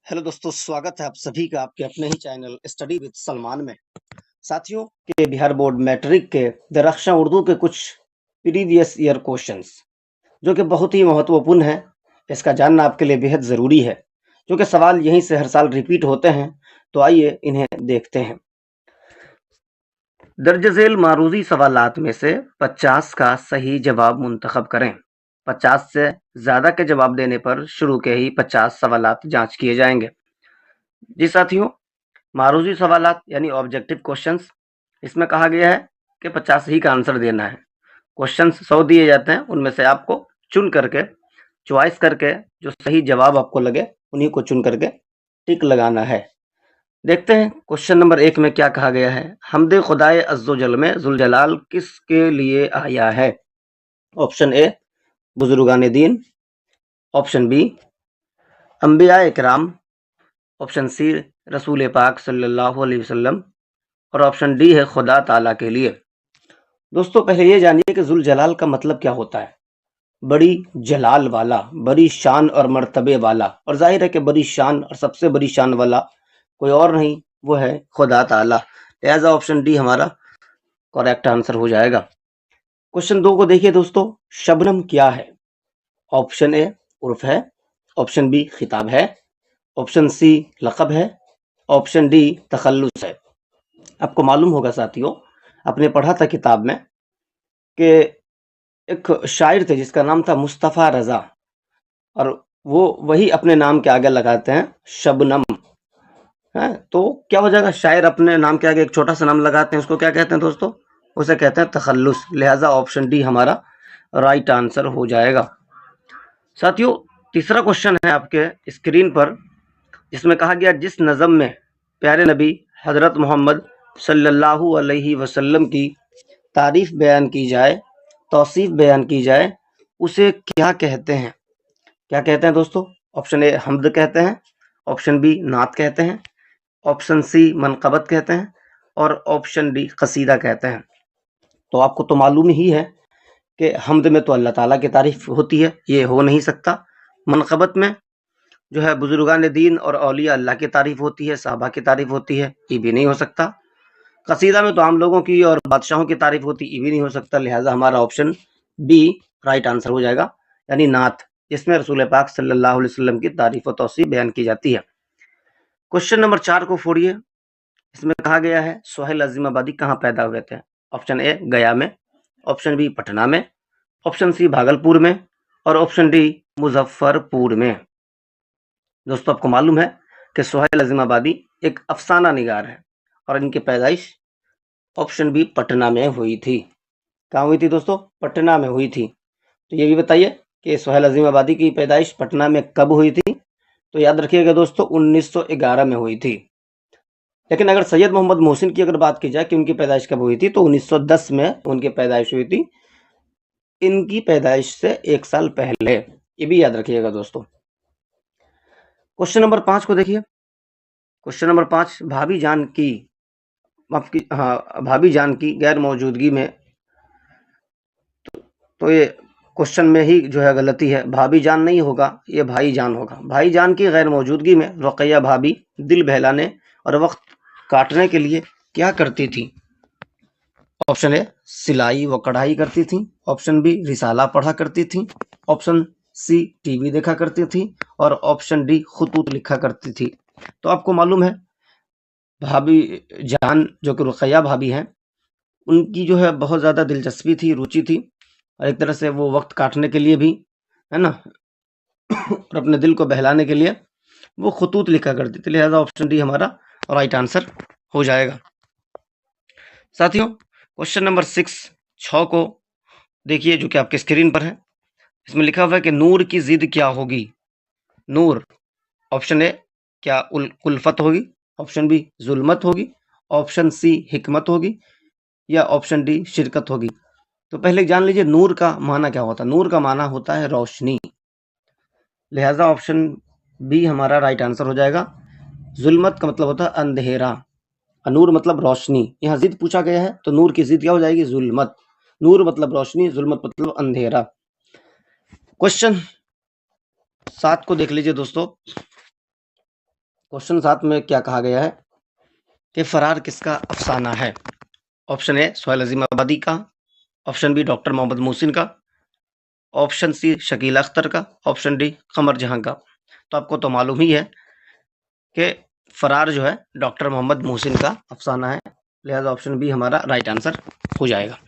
Hello दोस्तों, स्वागत है आप सभी का आपके अपने ही चैनल स्टडी विद सलमान में। साथियों, के बिहार बोर्ड मैट्रिक के दरख्शां उर्दू के कुछ प्रीवियस ईयर क्वेश्चंस जो कि बहुत ही महत्वपूर्ण है, इसका जानना आपके लिए बेहद ज़रूरी है क्योंकि सवाल यहीं से हर साल रिपीट होते हैं। तो आइए इन्हें देखते हैं। दर्ज झेल मारूजी सवालात में से 50 का सही जवाब मुंतखब करें। 50 से ज़्यादा के जवाब देने पर शुरू के ही 50 सवालात जांच किए जाएंगे। जी साथियों, मारूजी सवालात यानी ऑब्जेक्टिव क्वेश्चंस, इसमें कहा गया है कि 50 ही का आंसर देना है। क्वेश्चंस 100 दिए जाते हैं, उनमें से आपको चुन करके चॉइस करके जो सही जवाब आपको लगे उन्हीं को चुन करके टिक लगाना है। देखते हैं क्वेश्चन नंबर 1 में क्या कहा गया है। हमदे खुदाए अज़्ज़ोजल में जुल जलाल किसके लिए आया है? ऑप्शन ए बुजुर्गान दीन, ऑप्शन बी अंबिया इकराम, ऑप्शन सी रसूल पाक सल्लल्लाहु अलैहि वसल्लम और ऑप्शन डी है खुदा ताला के लिए। दोस्तों, पहले ये जानिए कि जुल जलाल का मतलब क्या होता है। बड़ी जलाल वाला, बड़ी शान और मर्तबे वाला, और जाहिर है कि बड़ी शान और सबसे बड़ी शान वाला कोई और नहीं, वो है खुदा ताला। लिहाजा ऑप्शन डी हमारा करेक्ट आंसर हो जाएगा। क्वेश्चन 2 को देखिए दोस्तों, शबनम क्या है? ऑप्शन ए उर्फ है, ऑप्शन बी खिताब है, ऑप्शन सी लक़ब है, ऑप्शन डी तखल्लुस है। आपको मालूम होगा साथियों, आपने पढ़ा था किताब में कि एक शायर थे जिसका नाम था मुस्तफ़ा रज़ा, और वो वही अपने नाम के आगे लगाते हैं शबनम। है तो क्या हो जाएगा, शायर अपने नाम के आगे एक छोटा सा नाम लगाते हैं, उसको क्या कहते हैं दोस्तों? उसे कहते हैं तखल्लुस। लिहाजा ऑप्शन डी हमारा राइट आंसर हो जाएगा। साथियों, तीसरा क्वेश्चन है आपके स्क्रीन पर, जिसमें कहा गया जिस नज़म में प्यारे नबी हज़रत मोहम्मद सल्लल्लाहु अलैहि वसल्लम की तारीफ बयान की जाए, तौसीफ बयान की जाए, उसे क्या कहते हैं? क्या कहते हैं दोस्तों? ऑप्शन ए हम्द कहते हैं, ऑप्शन बी नात कहते हैं, ऑप्शन सी मनक़बत कहते हैं और ऑप्शन डी कसीदा कहते हैं। तो आपको तो मालूम ही है कि हम्द में तो अल्लाह ताला की तारीफ होती है, ये हो नहीं सकता। मनक़बत में जो है बुजुर्गान दीन और औलिया अल्लाह की तारीफ होती है, सहाबा की तारीफ होती है, ये भी नहीं हो सकता। कसीदा में तो आम लोगों की और बादशाहों की तारीफ होती, ये भी नहीं हो सकता। लिहाजा हमारा ऑप्शन बी राइट आंसर हो जाएगा, यानी नात, जिसमें रसूल पाक सल्लल्लाहु अलैहि वसल्लम की तारीफ और तौसीफ बयान की जाती है। क्वेश्चन नंबर 4 को फोड़िए। इसमें कहा गया है सोहेल अजीमाबादी कहाँ पैदा हुए थे? ऑप्शन ए गया में, ऑप्शन बी पटना में, ऑप्शन सी भागलपुर में और ऑप्शन डी मुजफ्फरपुर में। दोस्तों, आपको मालूम है कि सोहेल अजीमाबादी एक अफसाना निगार है और इनकी पैदाइश ऑप्शन बी पटना में हुई थी। कहाँ हुई थी दोस्तों? पटना में हुई थी। तो ये भी बताइए कि सोहेल अजीमाबादी की पैदाइश पटना में कब हुई थी? तो याद रखिएगा दोस्तों, 1911 में हुई थी। लेकिन अगर सैयद मोहम्मद मोहसिन की अगर बात की जाए कि उनकी पैदाइश कब हुई थी, तो 1910 में उनकी पैदाइश हुई थी, इनकी पैदाइश से 1 साल पहले। ये भी याद रखिएगा दोस्तों। क्वेश्चन नंबर 5 को देखिए। क्वेश्चन नंबर 5, भाभी जान की भाभी जान की गैर मौजूदगी में, तो ये क्वेश्चन में ही जो है गलती है। भाभी जान नहीं होगा, ये भाई जान होगा। भाई जान की गैर मौजूदगी में रुक़ैया भाभी दिल बहलाने और वक्त काटने के लिए क्या करती थी? ऑप्शन ए सिलाई व कढ़ाई करती थी, ऑप्शन बी रिसाला पढ़ा करती थी, ऑप्शन सी टीवी देखा करती थी और ऑप्शन डी खुतूत लिखा करती थी। तो आपको मालूम है भाभी जान जो कि रुक़ैया भाभी हैं, उनकी जो है बहुत ज़्यादा दिलचस्पी थी, रुचि थी, और एक तरह से वो वक्त काटने के लिए भी, है ना, और अपने दिल को बहलाने के लिए वो खुतूत लिखा करती थी। लिहाजा ऑप्शन डी हमारा राइट आंसर हो जाएगा। साथियों, क्वेश्चन नंबर 6 को देखिए, जो कि आपके स्क्रीन पर है। इसमें लिखा हुआ है कि नूर की जिद क्या होगी? नूर, ऑप्शन ए क्या उल्फत होगी, ऑप्शन बी जुल्मत होगी, ऑप्शन सी हिकमत होगी या ऑप्शन डी शिरकत होगी। तो पहले जान लीजिए नूर का माना क्या होता है। नूर का माना होता है रोशनी। लिहाजा ऑप्शन बी हमारा राइट आंसर हो जाएगा। जुल्मत का मतलब होता है अंधेरा, नूर मतलब रोशनी। यहाँ जिद पूछा गया है तो नूर की जिद क्या हो जाएगी? जुल्मत। नूर मतलब रोशनी, जुल्मत मतलब अंधेरा। क्वेश्चन 7 को देख लीजिए दोस्तों। क्वेश्चन 7 में क्या कहा गया है कि फरार किसका अफसाना है? ऑप्शन ए सोहेल अजीम आबादी का, option B doctor Mohammad Mohsin का, ऑप्शन सी शकील अख्तर का, ऑप्शन डी कमर जहां का। तो आपको तो मालूम ही है कि फरार जो है डॉक्टर मोहम्मद मोहसिन का अफसाना है, लिहाजा ऑप्शन बी हमारा राइट आंसर हो जाएगा।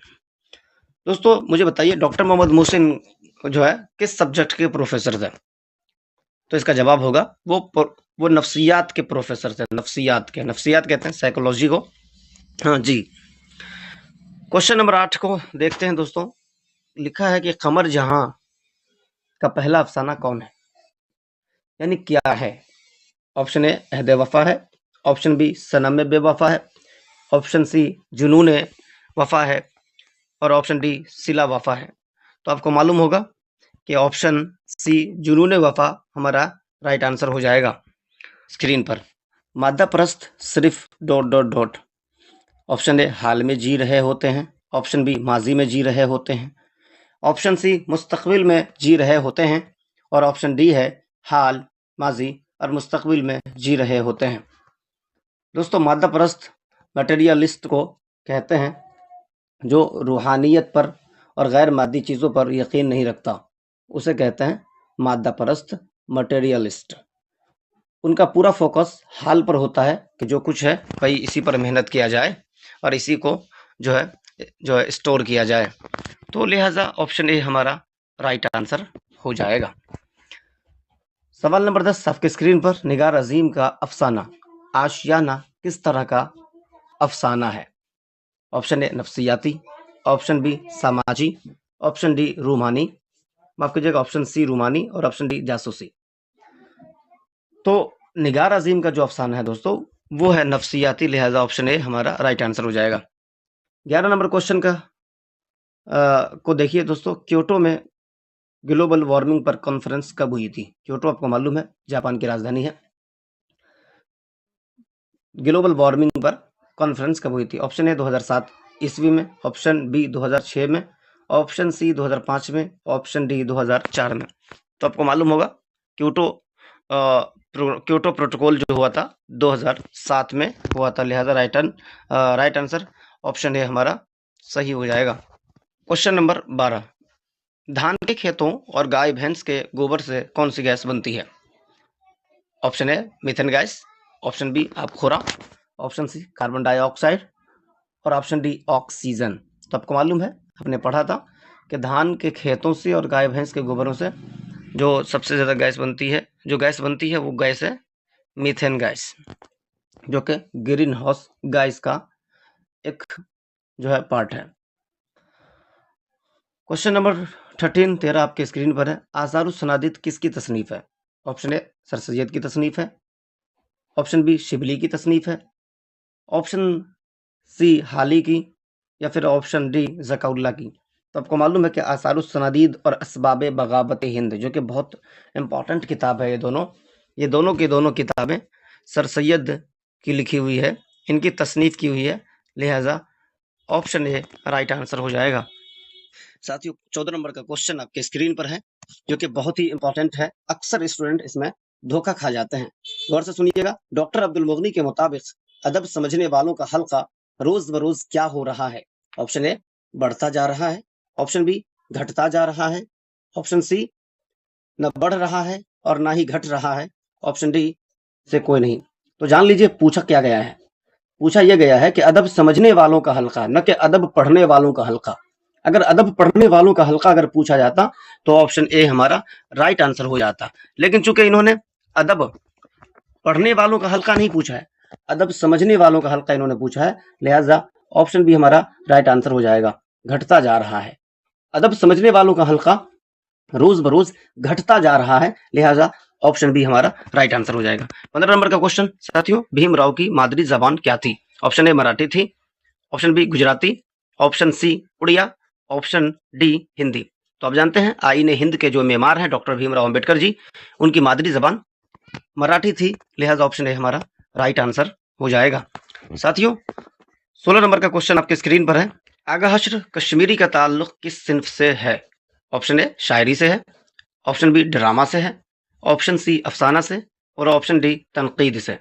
दोस्तों मुझे बताइए डॉक्टर मोहम्मद मोहसिन जो है किस सब्जेक्ट के प्रोफेसर थे? तो इसका जवाब होगा वो नफ्सियात के प्रोफेसर थे। नफ्सियात कहते हैं साइकोलॉजी को। हाँ जी। क्वेश्चन नंबर 8 को देखते हैं दोस्तों। लिखा है कि कमर जहां का पहला अफसाना कौन है, यानी क्या है? ऑप्शन ए अहद वफा है, ऑप्शन बी सनम बेवफा है, ऑप्शन सी जुनून वफा है और ऑप्शन डी सिला वफा है। तो आपको मालूम होगा कि ऑप्शन सी जुनून वफा हमारा राइट आंसर हो जाएगा। स्क्रीन पर मादा परस्त सिर्फ ... ऑप्शन ए हाल में जी रहे होते हैं, ऑप्शन बी माजी में जी रहे होते हैं, ऑप्शन सी मुस्तकबिल में जी रहे होते हैं और ऑप्शन डी है हाल, माजी और मुस्तकबिल में जी रहे होते हैं। दोस्तों मादा परस्त मटेरियलिस्ट को कहते हैं जो रूहानियत पर और गैर मादी चीज़ों पर यकीन नहीं रखता, उसे कहते हैं मादा परस्त मटेरियलिस्ट। उनका पूरा फोकस हाल पर होता है कि जो कुछ है भाई इसी पर मेहनत किया जाए और इसी को जो है स्टोर किया जाए। तो लिहाजा ऑप्शन ए हमारा राइट आंसर हो जाएगा। सवाल नंबर 10 आपके स्क्रीन पर, निगार अजीम का अफसाना आशियाना किस तरह का अफसाना है? ऑप्शन ए नफ्सियाती, ऑप्शन बी सामाजी, ऑप्शन डी रूमानी, माफ कीजिएगा ऑप्शन सी रूमानी और ऑप्शन डी जासूसी। तो निगार अजीम का जो अफसाना है दोस्तों वो है नफ्सियाती, लिहाजा ऑप्शन ए हमारा राइट आंसर हो जाएगा। 11 नंबर क्वेश्चन को देखिए दोस्तों। क्योटो में ग्लोबल वार्मिंग पर कॉन्फ्रेंस कब हुई थी? क्योटो आपको मालूम है जापान की राजधानी है। ग्लोबल वार्मिंग पर कॉन्फ्रेंस कब हुई थी? ऑप्शन ए 2007 ईस्वी में, ऑप्शन बी 2006 में, ऑप्शन सी 2005 में, ऑप्शन डी 2004 में। तो आपको मालूम होगा क्योटो प्रोटोकॉल जो हुआ था 2007 में हुआ था, लिहाजा राइट आंसर ऑप्शन ए हमारा सही हो जाएगा। क्वेश्चन नंबर 12, धान के खेतों और गाय भैंस के गोबर से कौन सी गैस बनती है? Option A methane gas, option B आबखोरा, ऑप्शन सी कार्बन डाइऑक्साइड और ऑप्शन डी ऑक्सीजन। तो आपको मालूम है आपने पढ़ा था कि धान के खेतों से और गाय भैंस के गोबरों से जो सबसे ज़्यादा गैस बनती है वो गैस है मीथेन गैस, जो कि ग्रीन हाउस गैस का एक जो है पार्ट है। क्वेश्चन नंबर 13 आपके स्क्रीन पर है। आसारुस सनादित किसकी तसनीफ है? ऑप्शन ए सर सैयद की तसनीफ है, ऑप्शन बी शिबली की तसनीफ है, ऑप्शन सी हाली की या फिर ऑप्शन डी ज़काउल्ला की। तो आपको मालूम है कि आसारुस सनादीद और असबाब बगावत हिंद जो कि बहुत इंपॉर्टेंट किताब है, ये दोनों की दोनों किताबें सर सैयद की लिखी हुई है, इनकी तसनीफ की हुई है, लिहाजा ऑप्शन ए राइट आंसर हो जाएगा। साथियों 14 नंबर का क्वेश्चन आपके स्क्रीन पर है जो कि बहुत ही इंपॉर्टेंट है, अक्सर स्टूडेंट इसमें धोखा खा जाते हैं। गौर से सुनिएगा। डॉक्टर अब्दुल मुगनी के मुताबिक अदब समझने वालों का हल्का रोज बरोज क्या हो रहा है? ऑप्शन ए बढ़ता जा रहा है, ऑप्शन बी घटता जा रहा है, ऑप्शन सी न बढ़ रहा है और ना ही घट रहा है, ऑप्शन डी से कोई नहीं। तो जान लीजिए पूछा क्या गया है। पूछा यह गया है कि अदब समझने वालों का हल्का, न कि अदब पढ़ने वालों का हल्का। अगर अदब पढ़ने वालों का हल्का अगर पूछा जाता तो ऑप्शन ए हमारा राइट आंसर हो जाता, लेकिन चूंकि इन्होंने अदब पढ़ने वालों का हल्का नहीं पूछा है, अदब समझने वालों का हल्का इन्होंने पूछा है, लिहाजा ऑप्शन बी हमारा राइट आंसर हो जाएगा। घटता जा रहा है, अदब समझने वालों का हल्का रोज बरोज घटता जा रहा है, लिहाजा ऑप्शन बी हमारा राइट आंसर हो जाएगा। 15 नंबर का क्वेश्चन साथियों, भीमराव की मादरी जबान क्या थी? ऑप्शन ए मराठी थी, option B Gujarati, option C Oriya, option D Hindi. तो आप जानते हैं आईने हिंद के जो मेमार हैं डॉक्टर भीमराव अंबेडकर जी, उनकी मादरी जबान मराठी थी, लिहाजा ऑप्शन ए हमारा राइट आंसर हो जाएगा। साथियों 16 नंबर का क्वेश्चन आपके स्क्रीन पर है। आगा हश्र कश्मीरी का ताल्लुक किस सिन्फ से है? ऑप्शन ए शायरी से है, ऑप्शन बी ड्रामा से है, ऑप्शन सी अफसाना से, और ऑप्शन डी तनकीद से।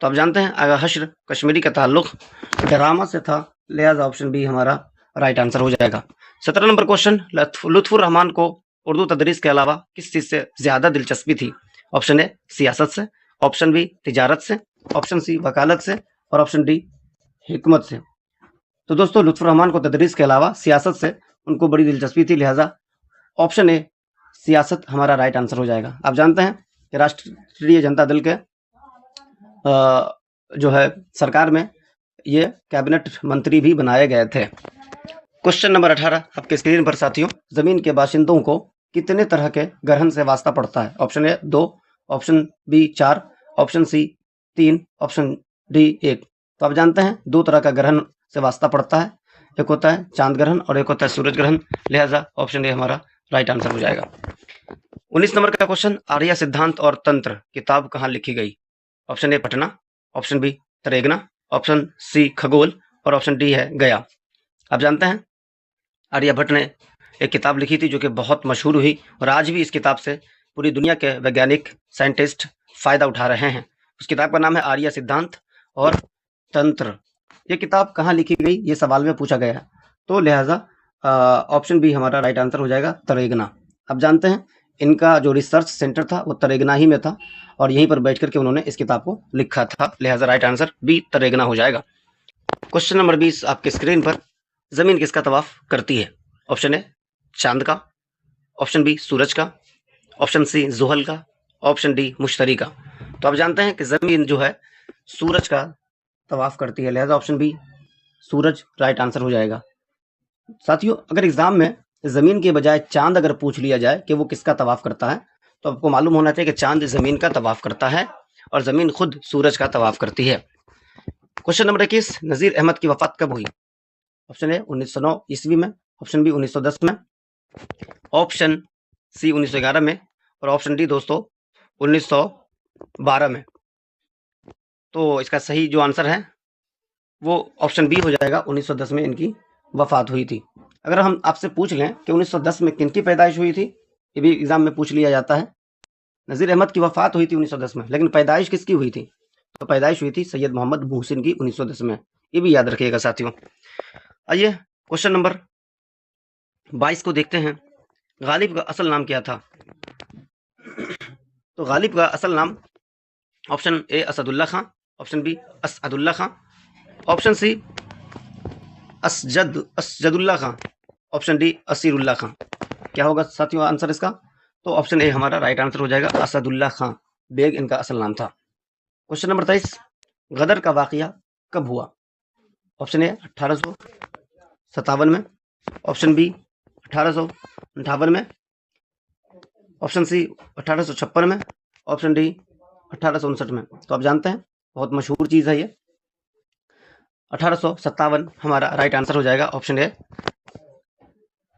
तो आप जानते हैं अगर हश्र कश्मीरी का ताल्लुक ड्रामा से था, लिहाजा ऑप्शन बी हमारा राइट आंसर हो जाएगा। 17 नंबर क्वेश्चन, लुत्फुर रहमान को उर्दू तदरीस के अलावा किस चीज़ से ज़्यादा दिलचस्पी थी? ऑप्शन ए सियासत से, ऑप्शन बी तिजारत से, ऑप्शन सी वकालत से और ऑप्शन डी हिकमत से। तो दोस्तों लुत्फुर रहमान को तदरीस के अलावा सियासत से उनको बड़ी दिलचस्पी थी, लिहाजा ऑप्शन ए सियासत हमारा राइट आंसर हो जाएगा। आप जानते हैं कि राष्ट्रीय जनता दल के जो है सरकार में ये कैबिनेट मंत्री भी बनाए गए थे। क्वेश्चन नंबर 18 आपके स्क्रीन पर साथियों, जमीन के बाशिंदों को कितने तरह के ग्रहण से वास्ता पड़ता है? Option A 2, option B 4, option C 3, option D 1। तो आप जानते हैं 2 तरह का ग्रहण से वास्ता पड़ता है, एक होता है चांद ग्रहण और एक होता है सूरज ग्रहण, लिहाजा ऑप्शन ए हमारा राइट आंसर हो जाएगा। 19 नंबर का क्वेश्चन, आर्य सिद्धांत और तंत्र किताब कहाँ लिखी गई? Option A Patna, option B Taregna, option C Khagaul और ऑप्शन डी है गया। आप जानते हैं आर्यभट्ट ने एक किताब लिखी थी जो कि बहुत मशहूर हुई और आज भी इस किताब से पूरी दुनिया के वैज्ञानिक साइंटिस्ट फायदा उठा रहे हैं। उस किताब का नाम है आर्य सिद्धांत और तंत्र। ये किताब कहाँ लिखी गई ये सवाल में पूछा गया है, तो लिहाजा ऑप्शन बी हमारा राइट आंसर हो जाएगा तरेगना। आप जानते हैं इनका जो रिसर्च सेंटर था वो तरेगना ही में था और यहीं पर बैठ करके उन्होंने इस किताब को लिखा था, लिहाजा राइट आंसर बी तरेगना हो जाएगा। क्वेश्चन नंबर 20 आपके स्क्रीन पर, जमीन किसका तवाफ करती है? ऑप्शन ए चांद का, ऑप्शन बी सूरज का, ऑप्शन सी जुहल का, ऑप्शन डी मुश्तरी का। तो आप जानते हैं कि जमीन जो है सूरज का तवाफ करती है, लिहाजा ऑप्शन बी सूरज राइट आंसर हो जाएगा। साथियों अगर एग्जाम में जमीन के बजाय चांद अगर पूछ लिया जाए कि वो किसका तवाफ करता है, तो आपको मालूम होना चाहिए कि चांद जमीन का तवाफ करता है और जमीन खुद सूरज का तवाफ करती है। क्वेश्चन नंबर 21, नजीर अहमद की वफात कब हुई? ऑप्शन ए 1909 ईस्वी में, ऑप्शन बी 1910 में, ऑप्शन सी 1911 में और ऑप्शन डी दोस्तों 1912 में। तो इसका सही जो आंसर है वो ऑप्शन बी हो जाएगा, 1910 में इनकी वफात हुई थी। अगर हम आपसे पूछ लें कि 1910 में किनकी पैदाइश हुई थी, ये भी एग्जाम में पूछ लिया जाता है। नजीर अहमद की वफात हुई थी 1910 में, लेकिन पैदाइश किसकी हुई थी? तो पैदाइश हुई थी सैयद मोहम्मद मुहसिन की 1910 में, ये भी याद रखिएगा साथियों। आइए क्वेश्चन नंबर 22 को देखते हैं, गालिब का असल नाम क्या था? तो गालिब का असल नाम option A Asadullah Khan, option B Asadullah Khan, option C Asjadullah Khan, option D Asirullah Khan. क्या होगा साथियों आंसर इसका? तो ऑप्शन ए हमारा राइट आंसर हो जाएगा, असदुल्ला खां बेग इनका असल नाम था। क्वेश्चन नंबर 23, गदर का वाकया कब हुआ? ऑप्शन ए 1857 में, ऑप्शन बी 1858 में, ऑप्शन सी 1856 में, ऑप्शन डी 1859 में। तो आप जानते हैं बहुत मशहूर चीज़ है ये, 1857 हमारा राइट आंसर हो जाएगा, ऑप्शन ए।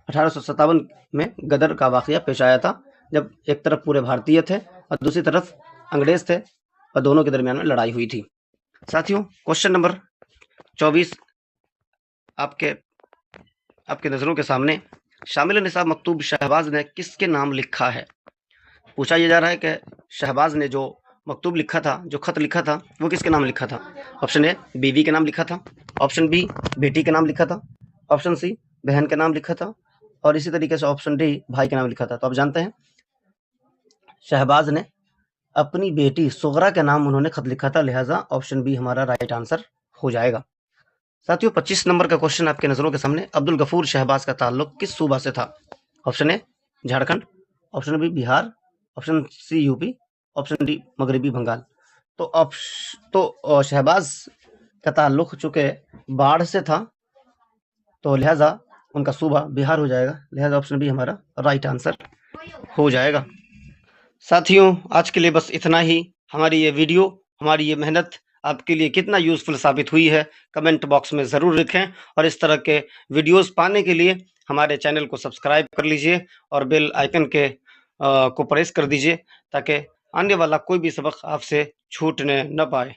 1857 में गदर का वाकया पेश आया था, जब एक तरफ पूरे भारतीय थे और दूसरी तरफ अंग्रेज थे और दोनों के दरमियान में लड़ाई हुई थी। साथियों क्वेश्चन नंबर 24 आपके नज़रों के सामने, शामिल निसाब मकतूब शहबाज ने किसके नाम लिखा है? पूछा यह जा रहा है कि शहबाज ने जो मकतूब लिखा था, जो खत लिखा था, वो किसके नाम लिखा था? ऑप्शन ए बीवी के नाम लिखा था, ऑप्शन बी बेटी के नाम लिखा था, ऑप्शन सी बहन के नाम लिखा था और इसी तरीके से ऑप्शन डी भाई के नाम लिखा था। तो आप जानते हैं शहबाज ने अपनी बेटी सुगरा के नाम उन्होंने खत लिखा था, लिहाजा ऑप्शन बी हमारा राइट आंसर हो जाएगा। साथियों 25 नंबर का क्वेश्चन आपके नजरों के सामने, अब्दुल गफूर शहबाज का ताल्लुक किस सूबा से था? Option A Jharkhand, option B Bihar, option C UP, option D मगरबी बंगाल। तो शहबाज का ताल्लुक चूंकि बाढ़ से था तो लिहाजा उनका सूबा बिहार हो जाएगा, लिहाजा ऑप्शन बी हमारा राइट आंसर हो जाएगा। साथियों आज के लिए बस इतना ही। हमारी ये वीडियो, हमारी ये मेहनत आपके लिए कितना यूज़फुल साबित हुई है कमेंट बॉक्स में ज़रूर लिखें और इस तरह के वीडियोस पाने के लिए हमारे चैनल को सब्सक्राइब कर लीजिए और बेल आइकन को प्रेस कर दीजिए ताकि आने वाला कोई भी सबक आपसे छूटने न पाए।